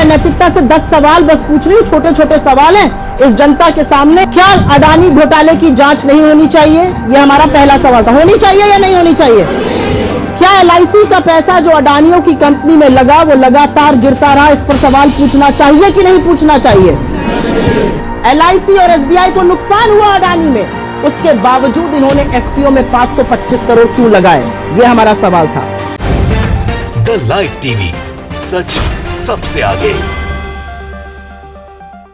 नैतिकता से 10 सवाल बस पूछ रही हूँ, छोटे छोटे सवाल हैं इस जनता के सामने। क्या अडानी घोटाले की जांच नहीं होनी चाहिए? यह हमारा पहला सवाल था। होनी चाहिए या नहीं होनी चाहिए? क्या LIC का पैसा जो अडानियों की कंपनी में लगा वो लगातार गिरता रहा? इस पर सवाल पूछना चाहिए कि नहीं पूछना चाहिए? LIC और SBI को नुकसान हुआ अडानी में, उसके बावजूद इन्होंने FPO में 525 करोड़ क्यों लगाए? यह हमारा सवाल था। द लाइव टीवी, सच सबसे आगे।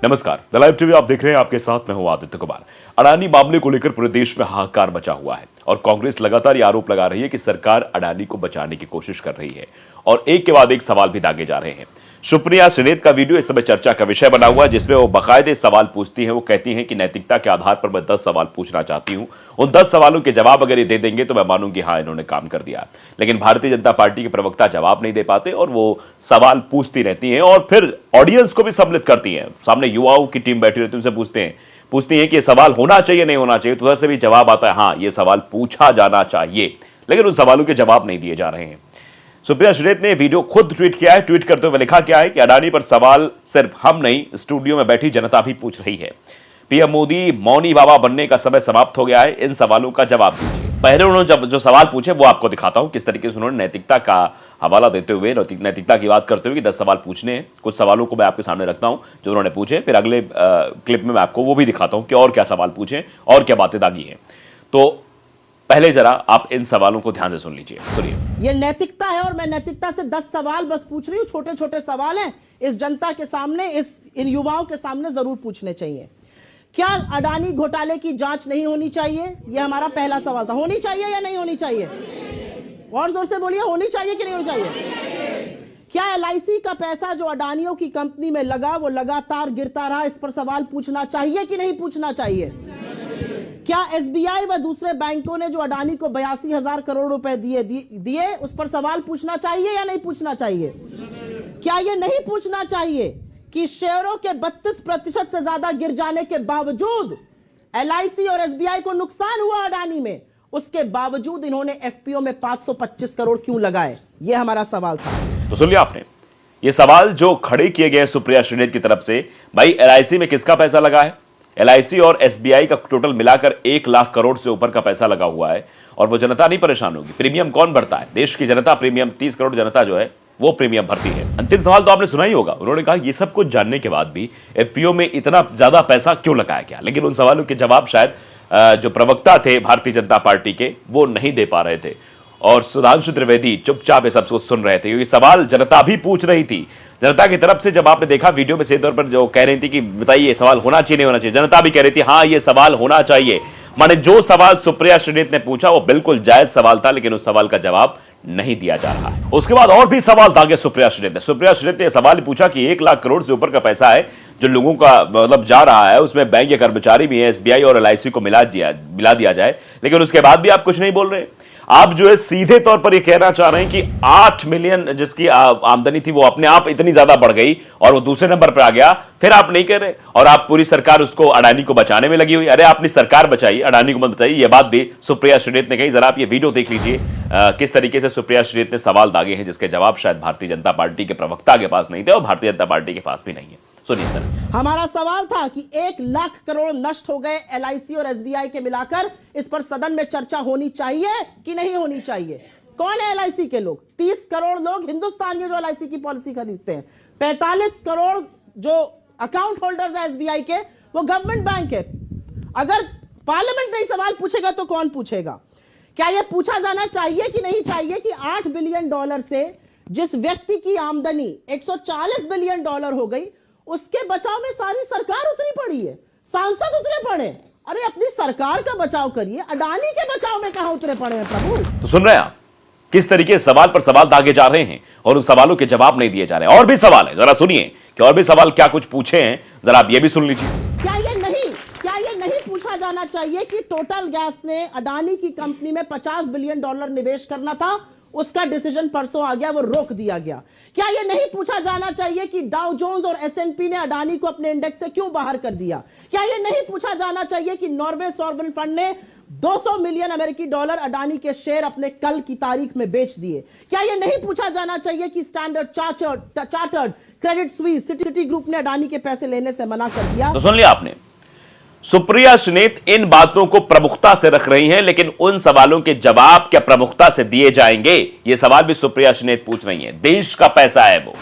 नमस्कार, द लाइव टीवी आप देख रहे हैं, आपके साथ मैं हूं आदित्य कुमार। अडानी मामले को लेकर पूरे देश में हाहाकार मचा हुआ है और कांग्रेस लगातार ये आरोप लगा रही है कि सरकार अडानी को बचाने की कोशिश कर रही है और एक के बाद एक सवाल भी दागे जा रहे हैं। सुप्रिया श्रीनेत का वीडियो इस समय चर्चा का विषय बना हुआ है, जिसमें वो बाकायदे सवाल पूछती हैं। वो कहती हैं कि नैतिकता के आधार पर मैं 10 सवाल पूछना चाहती हूं, उन 10 सवालों के जवाब अगर ये दे देंगे तो मैं मानूंगी हाँ इन्होंने काम कर दिया। लेकिन भारतीय जनता पार्टी के प्रवक्ता जवाब नहीं दे पाते और वो सवाल पूछती रहती हैं और फिर ऑडियंस को भी सम्मिलित करती हैं। सामने युवाओं की टीम बैठी रहती है, उनसे पूछती हैं कि ये सवाल होना चाहिए नहीं होना चाहिए, तो उधर से भी जवाब आता है हाँ ये सवाल पूछा जाना चाहिए, लेकिन उन सवालों के जवाब नहीं दिए जा रहे हैं। सुप्रिया श्रीनेत ने वीडियो खुद ट्वीट किया है। ट्वीट करते हुए लिखा क्या है कि अडानी पर सवाल सिर्फ हम नहीं, स्टूडियो में बैठी जनता भी पूछ रही है। पीएम मोदी मौनी बाबा बनने का समय समाप्त हो गया है, इन सवालों का जवाब दीजिए। पहले उन्होंने जो सवाल पूछे वो आपको दिखाता हूं, किस तरीके से उन्होंने नैतिकता का हवाला देते हुए, नैतिकता की बात करते हुए कि 10 सवाल पूछने हैं। कुछ सवालों को मैं आपके सामने रखता हूं जो उन्होंने पूछे, फिर अगले क्लिप में मैं आपको वो भी दिखाता हूं कि और क्या सवाल पूछे और क्या बातें दागी हैं। तो पहले जरा आप इन सवालों को ध्यान से सुन लीजिए। सुनिए। ये नैतिकता है और मैं नैतिकता से 10 सवाल बस पूछ रही हूँ, छोटे छोटे सवाल हैं इस जनता के सामने, इन युवाओं के सामने जरूर पूछने चाहिए। क्या अडानी घोटाले की जांच नहीं होनी चाहिए? यह हमारा पहला सवाल था। होनी चाहिए या नहीं होनी चाहिए? और जोर से बोलिए, होनी चाहिए कि नहीं होनी चाहिए? क्या LIC का पैसा जो अडानियों की कंपनी में लगा वो लगातार गिरता रहा? इस पर सवाल पूछना चाहिए कि नहीं पूछना चाहिए? क्या SBI व दूसरे बैंकों ने जो अडानी को 82,000 करोड़ रुपए दिए उस पर सवाल पूछना चाहिए या नहीं पूछना चाहिए? क्या यह नहीं पूछना चाहिए कि शेयरों के 32% से ज्यादा गिर जाने के बावजूद LIC और SBI को नुकसान हुआ अडानी में, उसके बावजूद इन्होंने FPO में 525 करोड़ क्यों लगाए? यह हमारा सवाल था। तो सुन लिया आपने ये सवाल जो खड़े किए गए सुप्रिया श्रीनेत की तरफ से। भाई LIC में किसका पैसा लगा है? LIC और SBI का टोटल मिलाकर 1 लाख करोड़ से ऊपर का पैसा लगा हुआ है और वो जनता नहीं परेशान होगी। प्रीमियम कौन भरता है? देश की जनता प्रीमियम, 30 करोड़ जनता जो है वो प्रीमियम भरती है। अंतिम सवाल तो आपने सुना ही होगा। उन्होंने कहा ये सब कुछ जानने के बाद भी FPO में इतना ज्यादा पैसा क्यों लगाया गया? लेकिन उन सवालों के जवाब शायद जो प्रवक्ता थे भारतीय जनता पार्टी के वो नहीं दे पा रहे थे और सुधांशु त्रिवेदी चुपचाप ये सब कुछ सुन रहे थे, क्योंकि सवाल जनता भी पूछ रही थी। जनता की तरफ से जब आपने देखा वीडियो में, सीधे तौर पर जो कह रही थी कि बताइए ये सवाल होना चाहिए नहीं होना चाहिए, जनता भी कह रही थी हाँ ये सवाल होना चाहिए। माने जो सवाल सुप्रिया श्रीनेत ने पूछा वो बिल्कुल जायज सवाल था, लेकिन उस सवाल का जवाब नहीं दिया जा रहा है। उसके बाद और भी सवाल दागे सुप्रिया श्रीनेत ने। सुप्रिया श्रीनेत ने सवाल पूछा कि 1 लाख करोड़ से ऊपर का पैसा है जो लोगों का मतलब जा रहा है, उसमें बैंक के कर्मचारी भी है, SBI और LIC को मिला दिया जाए, लेकिन उसके बाद भी आप कुछ नहीं बोल रहे। आप जो है सीधे तौर पर ये कहना चाह रहे हैं कि 8 मिलियन जिसकी आमदनी थी वो अपने आप इतनी ज्यादा बढ़ गई और वो दूसरे नंबर पर आ गया, फिर आप नहीं कह रहे और आप पूरी सरकार उसको अडानी को बचाने में लगी हुई। अरे अपनी सरकार बचाइए, अडानी को मत बचाइए। ये बात भी सुप्रिया श्रीनेत ने कही। जरा आप ये वीडियो देख लीजिए किस तरीके से सुप्रिया श्रीनेत ने सवाल दागे हैं, जिसके जवाब शायद भारतीय जनता पार्टी के प्रवक्ता के पास नहीं थे और भारतीय जनता पार्टी के पास भी नहीं है। सुनिए सर। हमारा सवाल था कि 1 लाख करोड़ नष्ट हो गए LIC और SBI के मिलाकर, इस पर सदन में चर्चा होनी चाहिए कि नहीं होनी चाहिए? कौन है LIC के लोग? 30 करोड़ लोग हिंदुस्तान के जो LIC की पॉलिसी खरीदते हैं। 45 करोड़ जो अकाउंट होल्डर्स है SBI के, वो गवर्नमेंट बैंक है। अगर पार्लियामेंट नहीं सवाल पूछेगा तो कौन पूछेगा? क्या यह पूछा जाना चाहिए कि नहीं चाहिए कि $8 बिलियन से जिस व्यक्ति की आमदनी $140 बिलियन हो गई, उसके बचाव में सारी सरकार उतरी पड़ी है, सांसद उतरे पड़े? अरे अपनी सरकार का बचाव करिए, अडानी के बचाव में कहां उतरे पड़े हैं प्रभु? तो सुन रहे हैं आप किस तरीके से सवाल पर सवाल दागे जा रहे हैं और उन सवालों के जवाब नहीं दिए जा रहे हैं। और भी सवाल है, जरा सुनिए कि और भी सवाल क्या कुछ पूछे हैं, जरा आप ये भी सुन लीजिए। क्या ये नहीं पूछा जाना चाहिए कि टोटल गैस ने अडानी की कंपनी में $50 बिलियन निवेश करना था, उसका डिसीजन परसों आ गया, वो रोक दिया गया? क्या यह नहीं पूछा जाना चाहिए कि डाउ जोन्स और S&P ने अडानी को अपने इंडेक्स से क्यों बाहर कर दिया? क्या यह नहीं पूछा जाना चाहिए कि नॉर्वे सॉवरेन फंड ने $200 मिलियन अडानी के शेयर अपने कल की तारीख में बेच दिए? क्या यह नहीं पूछा जाना चाहिए कि standard chartered Credit Suisse, city group ने अडानी के पैसे लेने से मना कर दिया। तो सुन लिया आपने, सुप्रिया श्रीनेत इन बातों को प्रमुखता से रख रही हैं, लेकिन उन सवालों के जवाब क्या प्रमुखता से दिए जाएंगे, यह सवाल भी सुप्रिया श्रीनेत पूछ रही हैं। देश का पैसा है वो,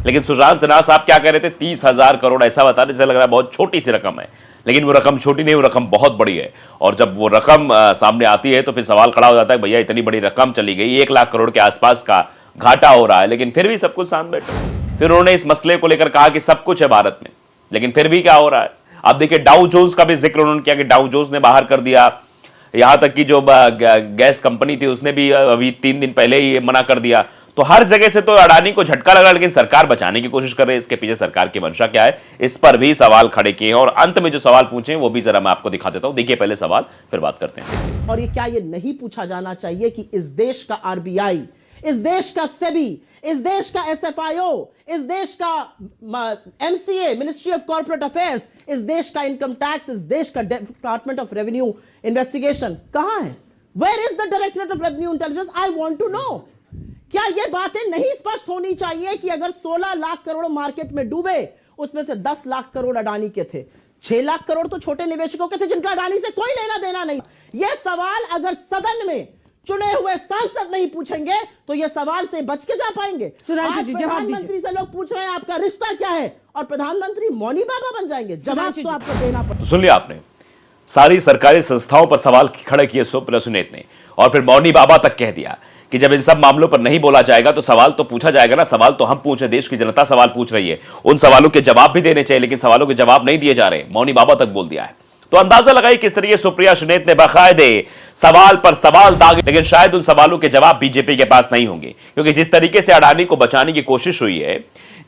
लेकिन सुशांत सिन्हा साहब क्या कह रहे थे, 30,000 करोड़, ऐसा बता रहे जैसे लग रहा है बहुत छोटी सी रकम है, लेकिन वो रकम छोटी नहीं, वो रकम बहुत बड़ी है। और जब वो रकम सामने आती है तो फिर सवाल खड़ा हो जाता है, भैया इतनी बड़ी रकम चली गई, 1 लाख करोड़ के आसपास का घाटा हो रहा है, लेकिन फिर भी सब कुछ शांत बैठे। फिर उन्होंने इस मसले को लेकर कहा कि सब कुछ है भारत में, लेकिन फिर भी क्या हो रहा है। आप देखिए डाउ जोन्स का भी जिक्र उन्होंने किया कि डाउ जोन्स ने बाहर कर दिया, यहां तक कि जो गैस कंपनी थी उसने भी अभी 3 दिन पहले ही मना कर दिया। तो हर जगह से तो अडानी को झटका लगा, लेकिन सरकार बचाने की कोशिश कर रही है। इसके पीछे सरकार की मंशा क्या है, इस पर भी सवाल खड़े किए हैं, और अंत में जो सवाल पूछे वो भी जरा मैं आपको दिखा देता हूं। देखिए पहले सवाल, फिर बात करते हैं। और ये क्या ये नहीं पूछा जाना चाहिए कि इस देश का आरबीआई, इस देश का सेबी, इस देश का एसएफआईओ, इस देश का MCA, ministry of corporate affairs, इस देश का इनकम टैक्स, इस देश का डिपार्टमेंट ऑफ रेवेन्यू इन्वेस्टिगेशन कहां है? Where is the Directorate of Revenue Intelligence? I want to know. क्या ये बातें नहीं स्पष्ट होनी चाहिए कि अगर 16 लाख करोड़ मार्केट में डूबे, उसमें से 10 लाख करोड़ अडानी के थे, 6 लाख करोड़ तो छोटे निवेशकों के थे जिनका अडानी से कोई लेना देना नहीं। यह सवाल अगर सदन में चुने हुए सांसद नहीं पूछेंगे तो यह सवाल से बच के जा पाएंगे। सुधांशु जी, जवाब दीजिए। प्रधानमंत्री से लोग पूछ रहे हैं आपका रिश्ता क्या है, और प्रधानमंत्री मौनी बाबा बन जाएंगे। जवाब तो आपको देना पड़ेगा। सुन लिया आपने, सारी सरकारी संस्थाओं पर सवाल खड़े किए सुप्रिया श्रीनेत ने, और फिर मौनी बाबा तक कह दिया कि जब इन सब मामलों पर नहीं बोला जाएगा तो सवाल तो पूछा जाएगा ना। सवाल तो हम पूछ रहे, देश की जनता सवाल पूछ रही है, उन सवालों के जवाब भी देने चाहिए, लेकिन सवालों के जवाब नहीं दिए जा रहे। मौनी बाबा तक बोल दिया है। तो अंदाजा लगाइए किस तरीके सुप्रिया श्रीनेत ने बाकायदे सवाल पर सवाल दागे, लेकिन शायद उन सवालों के जवाब बीजेपी के पास नहीं होंगे, क्योंकि जिस तरीके से अडानी को बचाने की कोशिश हुई है,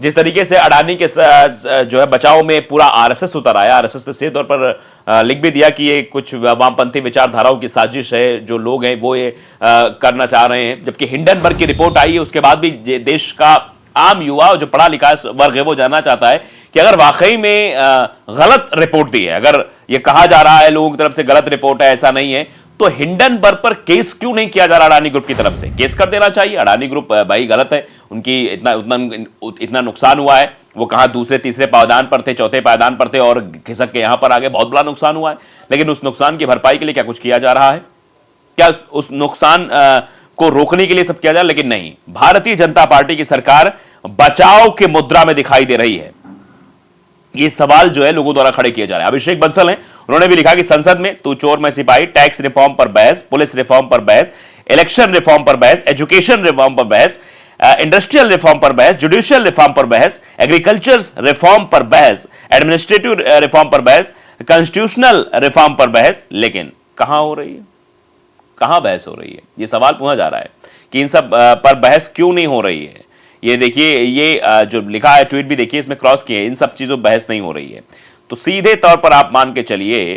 जिस तरीके से अडानी के जो है बचाव में पूरा आरएसएस उतर आया, आरएसएस ने सीधे तौर पर लिख भी दिया कि ये कुछ वामपंथी विचारधाराओं की साजिश है, जो लोग हैं वो ये करना चाह रहे हैं। जबकि हिंडनबर्ग की रिपोर्ट आई है, उसके बाद भी देश का आम युवा जो पढ़ा लिखा वर्ग है वो जानना चाहता है कि अगर वाकई में गलत रिपोर्ट दी है, अगर ये कहा जा रहा है लोगों की तरफ से गलत रिपोर्ट है, ऐसा नहीं है, तो हिंडनबर्ग पर केस क्यों नहीं किया जा रहा अडानी ग्रुप की तरफ से? केस कर देना चाहिए। अडानी ग्रुप भाई गलत है, उनकी इतना नुकसान हुआ है, वो कहां दूसरे तीसरे पायदान पर थे, चौथे पायदान पर थे और खिसक के यहां पर आ गए, बहुत बड़ा नुकसान हुआ है। लेकिन उस नुकसान की भरपाई के लिए क्या कुछ किया जा रहा है? क्या उस नुकसान को रोकने के लिए सब किया जा रहा है? लेकिन नहीं, भारतीय जनता पार्टी की सरकार बचाव की मुद्रा में दिखाई दे रही है। ये सवाल जो है लोगों द्वारा खड़े किए जा रहे हैं। अभिषेक बंसल हैं, उन्होंने भी लिखा कि संसद में तू चोर मैं सिपाही, टैक्स रिफॉर्म पर बहस, पुलिस रिफॉर्म पर बहस, इलेक्शन रिफॉर्म पर बहस, एजुकेशन रिफॉर्म पर बहस, इंडस्ट्रियल रिफॉर्म पर बहस, जुडिशियल रिफॉर्म पर बहस, एग्रीकल्चर रिफॉर्म पर बहस, एडमिनिस्ट्रेटिव रिफॉर्म पर बहस, कॉन्स्टिट्यूशनल रिफॉर्म पर बहस, लेकिन कहां हो रही है? कहां बहस हो रही है? यह सवाल पूछा जा रहा है कि इन सब पर बहस क्यों नहीं हो रही है। ये देखिए, ये जो लिखा है ट्वीट भी देखिए, इसमें क्रॉस किए, इन सब चीजों बहस नहीं हो रही है। तो सीधे तौर पर आप मान के चलिए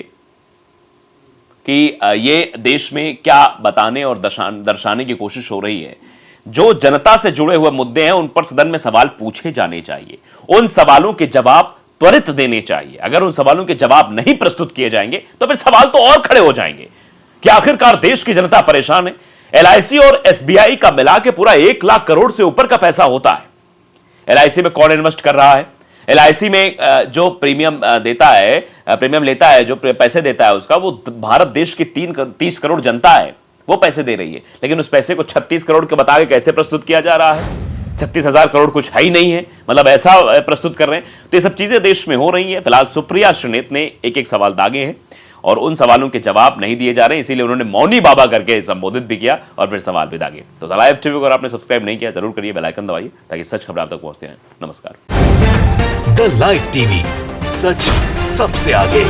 कि ये देश में क्या बताने और दर्शाने की कोशिश हो रही है। जो जनता से जुड़े हुए मुद्दे हैं उन पर सदन में सवाल पूछे जाने चाहिए, उन सवालों के जवाब त्वरित देने चाहिए। अगर उन सवालों के जवाब नहीं प्रस्तुत किए जाएंगे तो फिर सवाल तो और खड़े हो जाएंगे कि आखिरकार देश की जनता परेशान है। एलआईसी और एसबीआई का मिला के पूरा 1 लाख करोड़ से ऊपर का पैसा होता है। एलआईसी में कौन इन्वेस्ट कर रहा है? एलआईसी में जो प्रीमियम देता है, प्रीमियम लेता है, जो पैसे देता है उसका, वो भारत देश की 30 करोड़ जनता है, वो पैसे दे रही है। लेकिन उस पैसे को 36 करोड़ के बता के कैसे प्रस्तुत किया जा रहा है? 36,000 करोड़ कुछ है ही नहीं है, मतलब ऐसा प्रस्तुत कर रहे हैं। तो ये सब चीजें देश में हो रही है। फिलहाल सुप्रिया श्रीनेत ने एक एक सवाल दागे हैं और उन सवालों के जवाब नहीं दिए जा रहे हैं, इसीलिए उन्होंने मौनी बाबा करके संबोधित भी किया और फिर सवाल भी दागे। तो द लाइव टीवी को अगर आपने सब्सक्राइब नहीं किया जरूर करिए, बेल आइकन दबाइए ताकि सच खबर आप तक पहुंचती रहे। नमस्कार। द लाइव टीवी, सच सबसे आगे।